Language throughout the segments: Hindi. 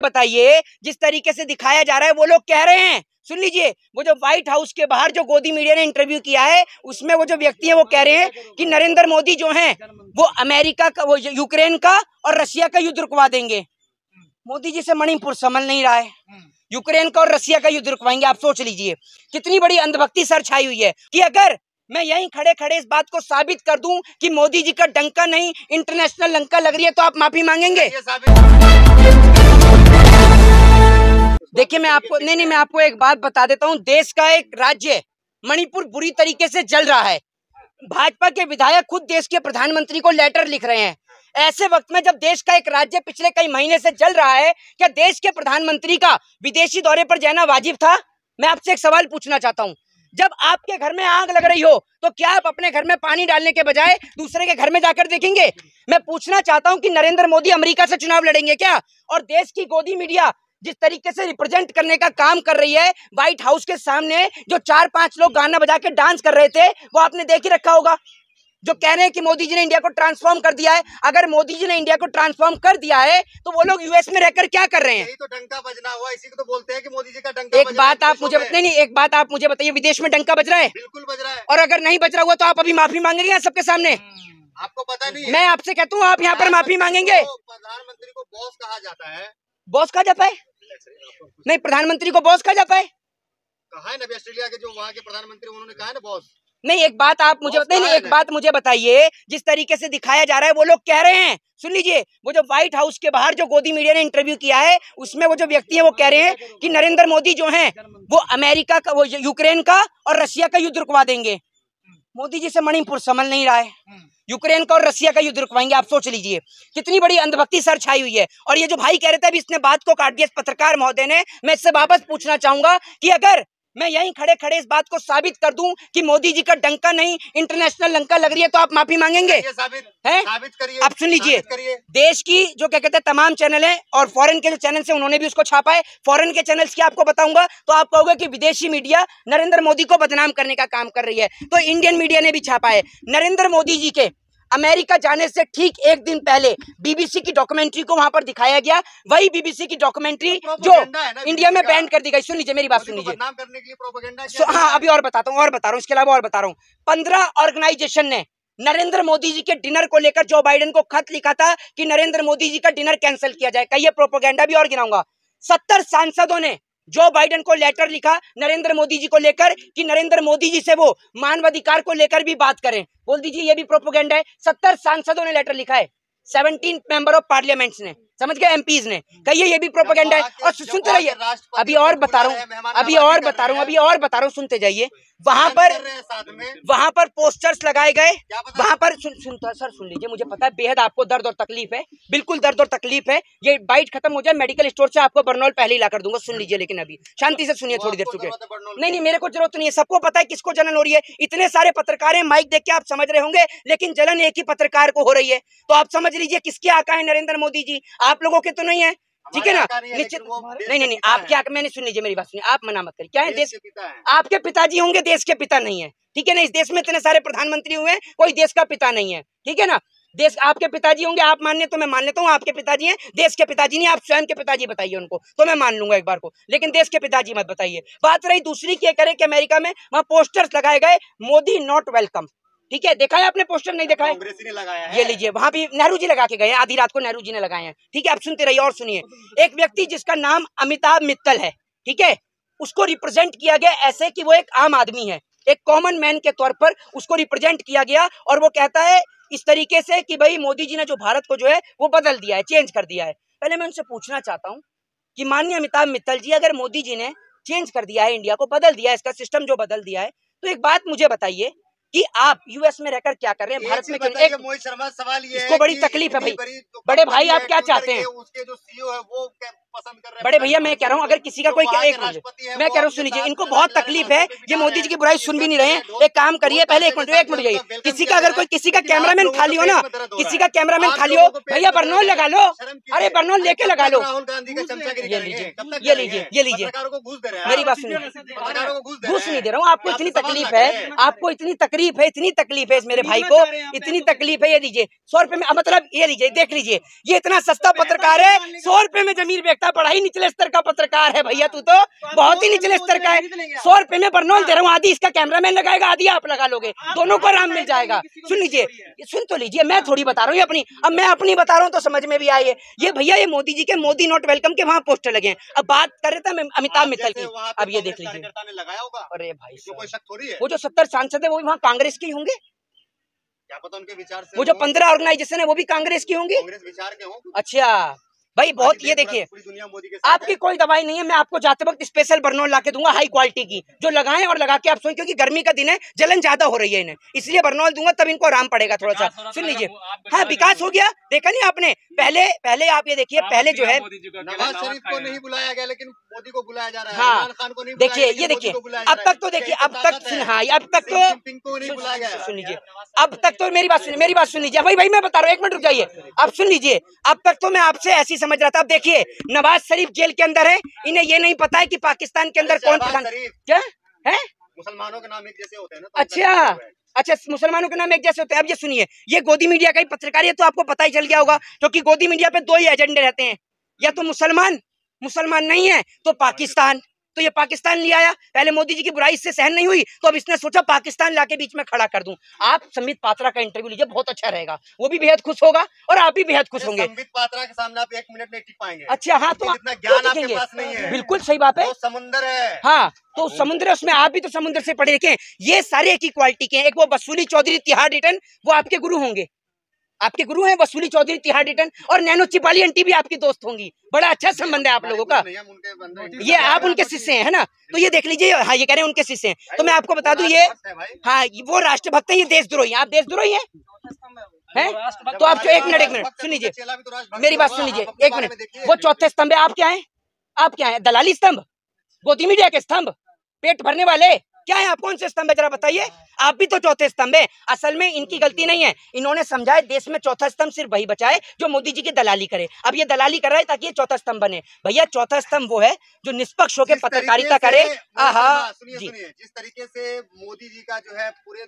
बताइए, जिस तरीके से दिखाया जा रहा है वो लोग कह रहे हैं, सुन लीजिए, वो जो व्हाइट हाउस के बाहर जो गोदी मीडिया ने इंटरव्यू किया है उसमें वो जो व्यक्ति है वो कह रहे हैं कि नरेंद्र मोदी जो हैं वो अमेरिका का, वो यूक्रेन का और रशिया का युद्ध रुकवा देंगे। मोदी जी से मणिपुर संभल नहीं रहा है, यूक्रेन का और रशिया का युद्ध रुकवाएंगे। आप सोच लीजिए कितनी बड़ी अंधभक्ति सर छाई हुई है कि अगर मैं यहीं खड़े खड़े इस बात को साबित कर दूं कि मोदी जी का डंका नहीं इंटरनेशनल लंका लग रही है तो आप माफी मांगेंगे। देखिए मैं आपको मैं आपको एक बात बता देता हूं, देश का एक राज्य मणिपुर बुरी तरीके से जल रहा है। भाजपा के विधायक खुद देश के प्रधानमंत्री को लेटर लिख रहे हैं। ऐसे वक्त में जब देश का एक राज्य पिछले कई महीने से जल रहा है, क्या देश के प्रधानमंत्री का विदेशी दौरे पर जाना वाजिब था? मैं आपसे एक सवाल पूछना चाहता हूं, जब आपके घर में आग लग रही हो तो क्या आप अपने घर में पानी डालने के बजाय दूसरे के घर में जाकर देखेंगे? मैं पूछना चाहता हूं कि नरेंद्र मोदी अमेरिका से चुनाव लड़ेंगे क्या? और देश की गोदी मीडिया जिस तरीके से रिप्रेजेंट करने का काम कर रही है, व्हाइट हाउस के सामने जो 4-5 लोग गाना बजा के डांस कर रहे थे वो आपने देख ही रखा होगा, जो कह रहे हैं कि मोदी जी ने इंडिया को ट्रांसफॉर्म कर दिया है। अगर मोदी जी ने इंडिया को ट्रांसफॉर्म कर दिया है तो वो लोग यूएस में रहकर क्या कर रहे हैं? यही तो डंका बजना हुआ, इसी को तो बोलते हैं कि मोदी जी का डंका। एक बात आप मुझे एक बात आप मुझे बताइए, विदेश में डंका बज रहा है? बिल्कुल बज रहा है। और अगर नहीं बज रहा हुआ तो आप अभी माफी मांगेंगे यहाँ सबके सामने? आपको पता नहीं है? मैं आपसे कहता हूँ आप यहाँ पर माफी मांगेंगे? प्रधानमंत्री को बॉस कहा जाता है। बॉस कहा जाता है? नहीं, प्रधानमंत्री को बॉस कहा जाता है? कहा है ना, ऑस्ट्रेलिया के जो वहाँ के प्रधानमंत्री उन्होंने कहा है ना बॉस। नहीं, एक बात आप मुझे एक बात मुझे बताइए, जिस तरीके से दिखाया जा रहा है वो लोग कह रहे हैं, सुन लीजिए, वो जो व्हाइट हाउस के बाहर जो गोदी मीडिया ने इंटरव्यू किया है उसमें वो जो व्यक्ति है वो कह रहे हैं कि नरेंद्र मोदी जो हैं वो अमेरिका का, वो यूक्रेन का और रशिया का युद्ध रुकवा देंगे। मोदी जी से मणिपुर संभल नहीं रहा है, यूक्रेन का और रशिया का युद्ध रुकवाएंगे। आप सोच लीजिए कितनी बड़ी अंधभक्ति सर छाई हुई है। और ये जो भाई कह रहे थे अभी इसने बात को काट दिया पत्रकार महोदय ने, मैं इससे वापस पूछना चाहूंगा कि अगर मैं यहीं खड़े खड़े इस बात को साबित कर दूं कि मोदी जी का डंका नहीं इंटरनेशनल लंका लग रही है तो आप माफी मांगेंगे? साबित करिए। आप सुन लीजिए, देश की जो क्या कहते हैं तमाम चैनल हैं और फॉरेन के जो चैनल हैं उन्होंने भी उसको छापा है। फॉरेन के चैनल्स की आपको बताऊंगा तो आप कहोगे कि विदेशी मीडिया नरेंद्र मोदी को बदनाम करने का काम कर रही है, तो इंडियन मीडिया ने भी छापा है। नरेंद्र मोदी जी के अमेरिका जाने से ठीक एक दिन पहले बीबीसी की डॉक्यूमेंट्री को वहां पर दिखाया गया, वही बीबीसी की डॉक्यूमेंट्री जो इंडिया में बैन कर दी गई। सुन लीजिए मेरी बात, सुन लीजिए। हाँ, अभी और बता रहा हूँ, इसके अलावा और बता रहा हूँ। 15 ऑर्गेनाइजेशन ने नरेंद्र मोदी जी के डिनर को लेकर जो बाइडेन को खत लिखा था कि नरेंद्र मोदी जी का डिनर कैंसिल किया जाए। कहिए प्रोपेगेंडा भी और गिनाऊंगा। 70 सांसदों ने जो बाइडेन को लेटर लिखा नरेंद्र मोदी जी को लेकर कि नरेंद्र मोदी जी से वो मानवाधिकार को लेकर भी बात करें। बोल दीजिए ये भी प्रोपेगेंडा है। 70 सांसदों ने लेटर लिखा है, 17 मेंबर ऑफ पार्लियामेंट्स ने, समझ गए, एमपीज ने। कहिए ये भी प्रोपेगेंडा है। और सुनते रहिए, अभी और बता रहा हूँ, सुनते जाइए। वहां पर पोस्टर्स लगाए गए, वहां पर सुन लीजिए, मुझे पता है बेहद आपको दर्द और तकलीफ है, बिल्कुल दर्द और तकलीफ है। ये बाइट खत्म हो जाए मेडिकल स्टोर से आपको बर्नॉल पहले ही ला कर दूंगा, सुन लीजिए। लेकिन अभी शांति से सुनिए, थोड़ी देर चुके। नहीं, मेरे को जरूरत नहीं है, सबको पता है किसको जलन हो रही है। इतने सारे पत्रकार हैं, माइक देख के आप समझ रहे होंगे, लेकिन जलन एक ही पत्रकार को हो रही है। तो आप समझ लीजिए किसके आका है नरेंद्र मोदी जी, आप लोगों के तो नहीं है, ठीक है ना? निश्चित नहीं, आपके आका, मैंने सुन लीजिए मेरी बात सुनिए, आप मना मत करिए। क्या है, देश आपके पिताजी होंगे, देश के पिता नहीं है, ठीक है ना? इस देश में इतने सारे प्रधानमंत्री हुए हैं, कोई देश का पिता नहीं है, ठीक है ना? देश आपके पिताजी होंगे, आप मानने तो मैं मान लेता हूँ आपके पिताजी हैं, देश के पिताजी नहीं। आप स्वयं के पिताजी बताइए उनको तो मैं मान लूंगा एक बार को, लेकिन देश के पिताजी मत बताइए। बात रही दूसरी क्या करे कि अमेरिका में वहां पोस्टर्स लगाए गए, मोदी नॉट वेलकम, ठीक है? देखा है आपने पोस्टर? नहीं देखा है? कांग्रेस ने लगाया है। ये लीजिए, वहां भी नेहरू जी लगा के गए हैं, आधी रात को नेहरू जी ने लगाए हैं, ठीक है? आप सुनते रहिए और सुनिए। एक व्यक्ति जिसका नाम अमिताभ मित्तल है, ठीक है, उसको रिप्रेजेंट किया गया ऐसे कि वो एक आम आदमी है, एक कॉमन मैन के तौर पर उसको रिप्रेजेंट किया गया। और वो कहता है इस तरीके से कि भाई मोदी जी ने जो भारत को जो है वो बदल दिया है, चेंज कर दिया है। पहले मैं उनसे पूछना चाहता हूँ कि माननीय अमिताभ मित्तल जी, अगर मोदी जी ने चेंज कर दिया है, इंडिया को बदल दिया है, इसका सिस्टम जो बदल दिया है, तो एक बात मुझे बताइए कि आप यूएस में रहकर क्या कर रहे हैं, भारत में क्यों? एक मोहित शर्मा सवाल ये इसको बड़ी तकलीफ है भाई, बड़े भाई आप क्या चाहते हैं? उसके जो सीईओ है वो पसंद कर बड़े भैया मैं कह रहा हूँ अगर किसी का कोई एक मैं कह रहा हूँ सुन लीजिए, इनको बहुत तकलीफ है, ये मोदी जी की बुराई सुन भी नहीं रहे हैं। एक काम करिए, पहले एक मिनट जाइए, किसी का अगर कोई किसी का कैमरामैन खाली हो ना, किसी का कैमरामैन खाली हो, भैया बर्नौल लगा लो, अरे बर्नौल लेके लगा लो। ये लीजिए मेरी बात सुनिए, घूस नहीं दे रहा हूँ आपको, इतनी तकलीफ है, आपको इतनी तकलीफ है इस मेरे भाई को, इतनी तकलीफ है। ये लीजिए 100 रुपए में, मतलब ये लीजिए देख लीजिए, ये इतना सस्ता पत्रकार है, 100 रुपए में जमीर बेचता, बड़ा ही निचले स्तर का पत्रकार है भैया, तू तो बहुत ही निचले स्तर का है। 100 रुपए में बर्नौल दे रहा हूँ, आधी इसका कैमरामैन लगाएगा, आधी आप लगा लोगे, दोनों को आराम मिल जाएगा। सुन लीजिए, सुन तो लीजिए, मैं थोड़ी बता रहा हूँ अपनी, अब मैं अपनी बता रहा हूँ तो समझ में भी आई है। ये भैया ये मोदी जी के मोदी नॉट वेलकम के वहाँ पोस्टर लगे हैं। अब बात कर रहे थे अमिताभ मित्तल की, अब ये देख लीजिए, अरे भाई वो जो 70 सांसद है वो भी वहाँ कांग्रेस के होंगे, क्या पता उनके विचार से, वो जो 15 ऑर्गेनाइजेशन है वो भी कांग्रेस की होंगी, कांग्रेस विचार के हों। अच्छा भाई बहुत, ये देखिए आपकी कोई दवाई नहीं है, मैं आपको जाते वक्त स्पेशल बर्नौल ला के दूंगा हाई क्वालिटी की, जो लगाएं और लगा के आप सोएं, क्योंकि गर्मी का दिन है, जलन ज्यादा हो रही है इन्हें, इसलिए बर्नौल दूंगा, तब इनको आराम पड़ेगा थोड़ा सा। सुन लीजिए, हाँ विकास हो गया, देखा नहीं आपने, पहले आप ये देखिए, पहले जो है नवाज शरीफ को नहीं बुलाया गया, लेकिन मोदी को बुलाया जा रहा है। हाँ इमरान खान को नहीं, देखिए ये देखिए, अब तक तो देखिए, अब तक हाँ, अब तक तो सुन लीजिए, अब तक तो मेरी बात सुन लीजिए भाई, मैं बता रहा हूँ, एक मिनट रुक जाइए, अब सुन लीजिए, अब तक तो मैं आपसे ऐसी समझ रहा था, अब देखिए नवाज शरीफ जेल के अंदर है, इन्हें ये नहीं पता है कि पाकिस्तान के अंदर कौन प्रधान क्या है, मुसलमानों के नाम एक जैसे होते हैं ना, अच्छा मुसलमानों के नाम एक जैसे होते हैं। अब ये सुनिए, ये गोदी मीडिया का ही पत्रकार है, तो आपको पता ही चल गया होगा, क्योंकि गोदी मीडिया पे 2 ही एजेंडे रहते हैं, या तो मुसलमान नहीं है तो पाकिस्तान, तो ये पाकिस्तान ले आया। पहले मोदी जी की बुराई इससे सहन नहीं हुई, तो अब इसने सोचा पाकिस्तान लाके बीच में खड़ा कर दूं। आप संबित पात्रा का इंटरव्यू लीजिए, बहुत अच्छा रहेगा, वो भी बेहद खुश होगा और आप भी बेहद खुश होंगे। संबित पात्रा के सामने आप 1 मिनट नहीं टिक पाएंगे। अच्छा हाँ, तो इतना ज्ञान आपके पास नहीं है, बिल्कुल सही बात है, समुंदर है, हाँ तो समुद्र है, उसमें आप भी तो समुद्र से पढ़े लिखे हैं। ये सारे एक ही क्वालिटी के हैं, एक वो वसूली चौधरी तिहाड़ रिटर्न, वो आपके गुरु होंगे, आपके गुरु हैं वसूली चौधरी तिहाड़ रिटर्न, और नैनो चिपाली आंटी भी आपकी दोस्त होंगी, बड़ा अच्छा संबंध है आप लोगों का, ये आप उनके शिष्य हैं, है ना, तो ये देख लीजिए, हाँ ये कह रहे हैं उनके शिष्य हैं, तो मैं आपको बता दूं ये, हाँ वो राष्ट्रभक्त है, ये देशद्रोही, आप देशद्रोही हैं, तो आप जो एक मिनट सुन लीजिए, मेरी बात सुन लीजिए, एक मिनट, वो चौथे स्तंभ है, आप क्या है, दलाली स्तंभ, गोदी मीडिया के स्तंभ, पेट भरने वाले, क्या है आप, कौन से स्तंभ है जरा बताइए, आप भी तो चौथे स्तंभ है। असल में इनकी गलती नहीं है, इन्होंने समझाया देश में चौथा स्तंभ सिर्फ वही बचा है जो मोदी जी की दलाली करे, अब ये दलाली कर रहा है ताकि ये चौथा स्तंभ बने। भैया चौथा स्तंभ वो है जो निष्पक्ष होकर पत्रकारिता करे। सुनिए, जिस तरीके से मोदी जी का जो है पूरे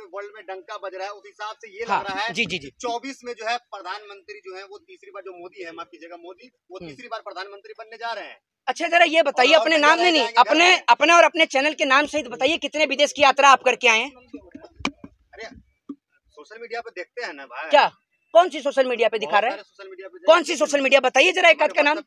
वर्ल्ड में डंका बज रहा है, उस हिसाब से ये लग रहा है जी 24 में जो है प्रधानमंत्री जो है वो तीसरी बार, जो मोदी है, माफ कीजिएगा मोदी, वो तीसरी बार प्रधानमंत्री बनने जा रहे हैं। अच्छा जरा ये बताइए, अपने नाम नहीं, अपने और अपने चैनल के नाम सहित बताइए, कितने विदेश की यात्रा आप करके आए हैं? अरे सोशल मीडिया पे देखते हैं ना भाई। क्या, कौन सी सोशल मीडिया पे दिखा रहे हैं, कौन सी सोशल मीडिया बताइए जरा एक का नाम।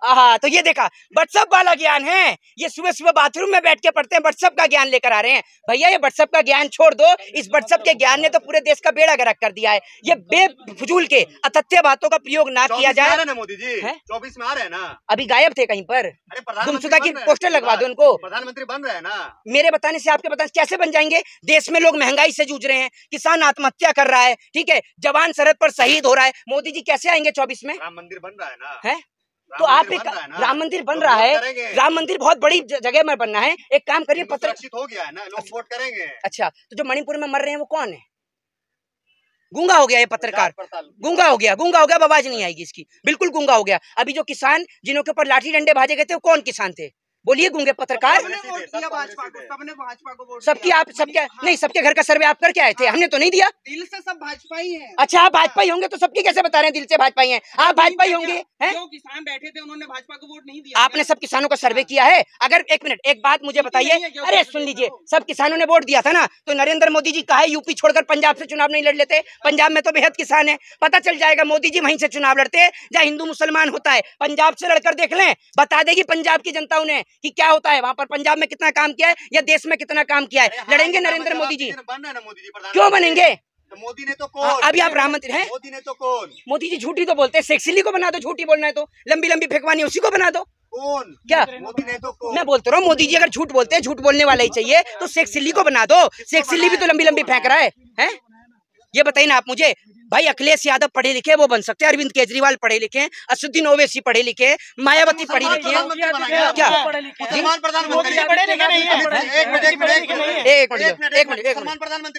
हाँ तो ये देखा, व्हाट्सएप वाला ज्ञान है, ये सुबह सुबह बाथरूम में बैठ के पढ़ते हैं, व्हाट्सएप का ज्ञान लेकर आ रहे हैं। भैया ये व्हाट्सएप का ज्ञान छोड़ दो, इस व्हाट्सएप के ज्ञान ने तो पूरे देश का बेड़ा गर्क कर दिया है। ये बेफजूल के अतथ्य बातों का प्रयोग ना किया जाए। ना मोदी जी 24 में आ रहे हैं ना, अभी गायब थे कहीं पर, गुमशुदा की पोस्टर लगवा दो उनको, प्रधानमंत्री बन रहे हैं ना। मेरे बताने से आपके बताने से कैसे बन जाएंगे? देश में लोग महंगाई से जूझ रहे हैं, किसान आत्महत्या कर रहा है, ठीक है, जवान सरहद पर शहीद हो रहा है, मोदी जी कैसे आएंगे 24 में? राम मंदिर बन रहा है ना, है तो आप एक राम मंदिर बन रहा है, राम मंदिर बहुत बड़ी जगह में बनना है, एक काम करिए, सुरक्षित हो गया है ना, लोग वोट करेंगे। अच्छा तो जो मणिपुर में मर रहे हैं वो कौन है? गूंगा हो गया ये पत्रकार, गूंगा हो गया, आवाज नहीं आएगी इसकी, बिल्कुल गूंगा हो गया। अभी जो किसान जिनके ऊपर लाठी डंडे भाजे गए थे वो कौन किसान थे? बोलिए गूंगे पत्रकार। सबकी आप सबके नहीं, सबके घर का सर्वे आप करके आए थे, हमने तो नहीं दिया। दिल से सब भाजपा ही हैं। अच्छा आप भाजपा ही होंगे तो सबकी कैसे बता रहे हैं दिल से भाजपा ही हैं? आप भाजपा ही होंगे हैं? जो किसान बैठे थे उन्होंने भाजपा को वोट नहीं दिया। आपने सब किसानों का सर्वे किया है? अगर एक मिनट एक बात मुझे बताइए, अरे सुन लीजिए, सब किसानों ने वोट दिया था ना, तो नरेंद्र मोदी जी काहे यूपी छोड़कर पंजाब से चुनाव नहीं लड़ लेते? पंजाब में तो बेहद किसान है, पता चल जाएगा मोदी जी वहीं से चुनाव लड़ते हैं जहाँ हिंदू मुसलमान होता है। पंजाब से लड़कर देख लें, बता देगी पंजाब की जनता उन्हें कि क्या होता है वहां पर, पंजाब में कितना काम किया है या देश में कितना काम किया है। लड़ेंगे नरेंद्र मोदी जी, क्यों बनेंगे? मोदी ने तो कौन, अभी आप राम मंदिर हैं, मोदी ने तो कौन? मोदी जी झूठी तो बोलते हैं, सेक्सिली को बना दो, झूठी बोलना है तो लंबी लंबी फेंकवानी उसी को बना दो। कौन? क्या मोदी ने तो कौन? मैं बोलता रहा हूँ, मोदी जी अगर झूठ बोलते हैं, झूठ बोलने वाला ही चाहिए, तो शेख सिल्ली को बना दो। शेख सिल्ली भी तो लंबी लंबी फेंक रहा है? ये बताइए ना आप मुझे, भाई अखिलेश यादव पढ़े लिखे वो बन सकते हैं, अरविंद केजरीवाल पढ़े लिखे हैं, असदुद्दीन ओवैसी पढ़े लिखे हैं, मायावती पढ़ी लिखी है। क्या मुसलमान प्रधानमंत्री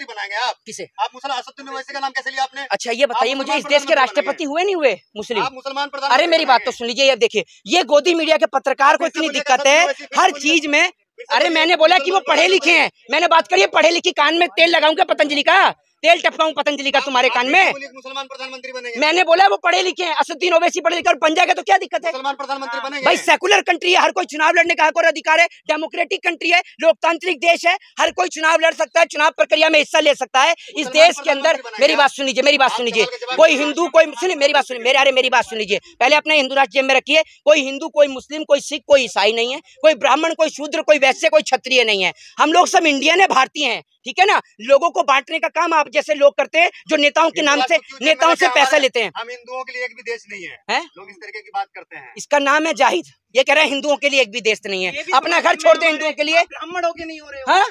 बनाएंगे आप? किसे? आप असदुद्दीन ओवैसी का नाम कैसे लिया आपने? अच्छा ये बताइए मुझे, इस देश के राष्ट्रपति हुए नहीं हुए मुस्लिम? मुसलमान प्रधान। अरे मेरी बात तो सुन लीजिए, ये देखिए ये गोदी मीडिया के पत्रकार को इतनी दिक्कत है हर चीज में। अरे मैंने बोला कि वो पढ़े लिखे हैं, मैंने बात करी पढ़े लिखी, कान में तेल लगाऊंगा पतंजलि का, तेल टपकाऊं पतंजलि का तुम्हारे कान में? मुसलमान प्रधानमंत्री बनेंगे। मैंने बोला वो पढ़े लिखे हैं, असदुद्दीन ओवैसी पढ़े लिखे और बन जाएगा तो क्या दिक्कत है? मुसलमान प्रधानमंत्री बनेंगे। भाई सेकुलर कंट्री है, हर कोई चुनाव लड़ने का हक और अधिकार है, डेमोक्रेटिक कंट्री है, लोकतांत्रिक देश है, हर कोई चुनाव लड़ सकता है, चुनाव प्रक्रिया में हिस्सा ले सकता है। इस देश के अंदर मेरी बात सुन लीजिए, मेरी बात सुन लीजिए, कोई हिंदू कोई सुनिए मेरी बात सुनिए, मेरी बात सुन लीजिए, पहले अपना हिंदू राष्ट्र जेब में रखिए। कोई हिंदू कोई मुस्लिम कोई सिख कोई ईसाई नहीं है, कोई ब्राह्मण कोई शूद्र कोई वैश्य कोई क्षत्रिय नहीं है, हम लोग सब इंडियन है, भारतीय हैं, ठीक है ना। लोगों को बांटने का काम आप जैसे लोग करते हैं जो नेताओं के नाम से नेताओं से पैसा लेते हैं। हम हिंदुओं के लिए एक भी देश नहीं है, लोग इस तरीके की बात करते हैं। इसका नाम है जाहिद, ये कह रहे हैं हिंदुओं के लिए एक भी देश नहीं है, अपना घर छोड़ दे हिंदुओं के लिए। ब्राह्मण होके नहीं हो रहे हो। हाँ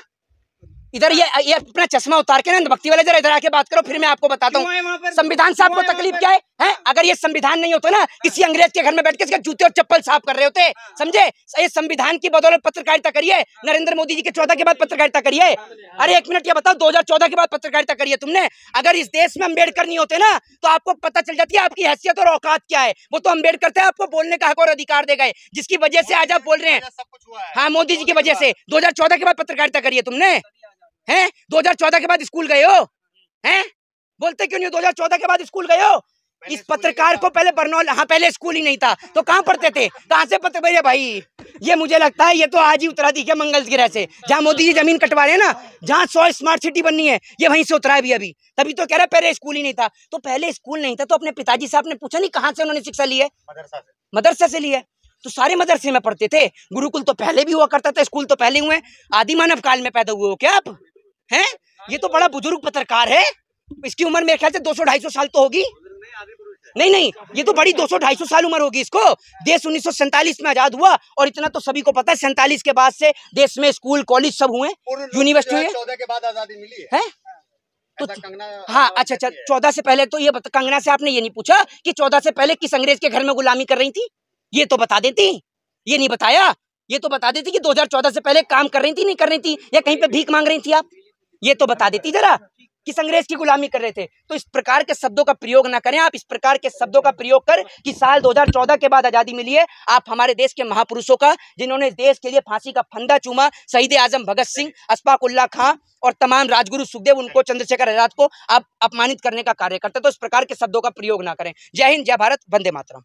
इधर ये अपना चश्मा उतार के ना भक्ति वाले इधर आके बात करो, फिर मैं आपको बताता हूँ संविधान से आपको तकलीफ क्या है? अगर ये संविधान नहीं होता ना, किसी अंग्रेज के घर में बैठ के इसके जूते और चप्पल साफ कर रहे होते, समझे? ये संविधान की बदौलत पत्रकारिता करिए, नरेंद्र मोदी जी के 14 के बाद पत्रकारिता करिए। अरे एक मिनट ये बताओ, 2014 के बाद पत्रकारिता करिए तुमने? अगर इस देश में अम्बेडकर नहीं होते ना तो आपको पता चल जाती है आपकी हैसियत और औकात क्या है। वो तो अम्बेडकर थे, आपको बोलने का हक और अधिकार दे गए, जिसकी वजह से आज आप बोल रहे हैं। सब कुछ हुआ है हाँ मोदी जी की वजह से। 2014 के बाद पत्रकारिता करिए तुमने, हैं? 2014 के बाद स्कूल गए हो, हैं? बोलते क्यों नहीं? 2014 के बाद स्कूल गए हो? इस पत्रकार को पहले बरनौल, हाँ पहले स्कूल ही नहीं था तो कहाँ पढ़ते थे? कहाँ से पत्र भैया भाई? ये मुझे लगता है ये तो आज ही उतरा दिखे मंगल ग्रह से, जहाँ मोदी जी जमीन कटवा रहे हैं ना, जहाँ 100 स्मार्ट सिटी बननी है, ये वहीं से उतरा है अभी। तभी तो कह रहा है पहले स्कूल ही नहीं था। तो पहले स्कूल नहीं था तो अपने पिताजी से आपने पूछा नहीं कहाँ से उन्होंने शिक्षा ली है? मदरसा से ली है। तो सारे मदरसे में पढ़ते थे, गुरुकुल तो पहले भी हुआ करता था, स्कूल तो पहले हुए। आदि मानव काल में पैदा हुए हो क्या आप? हैं? ये तो बड़ा बुजुर्ग पत्रकार है, इसकी उम्र मेरे ख्याल से 200-250 साल तो होगी। नहीं ये तो बड़ी 200-250 साल उम्र होगी इसको। देश 1947 में आजाद हुआ और इतना तो सभी को पता है 47 के बाद से देश में स्कूल कॉलेज सब हुए, यूनिवर्सिटी हुई है। 14 के बाद आजादी मिली है? तो हाँ अच्छा 14 से पहले तो ये कंगना से आपने ये नहीं पूछा कि 14 से पहले किस अंग्रेज के घर में गुलामी कर रही थी? ये तो बता देती, ये नहीं बताया। ये तो बता देती कि 2014 से पहले काम कर रही थी नहीं कर रही थी, या कहीं पे भीख मांग रही थी आप? ये तो बता देती जरा किस अंग्रेज की गुलामी कर रहे थे। तो इस प्रकार के शब्दों का प्रयोग ना करें आप। इस प्रकार के शब्दों का प्रयोग कर कि साल 2014 के बाद आजादी मिली है, आप हमारे देश के महापुरुषों का, जिन्होंने देश के लिए फांसी का फंदा चूमा, शहीद आजम भगत सिंह, अशफाक उल्लाह खां और तमाम राजगुरु सुखदेव, उनको चंद्रशेखर आजाद को आप अपमानित करने का कार्य करते। तो इस प्रकार के शब्दों का प्रयोग ना करें। जय हिंद, जय भारत, वंदे मातरम।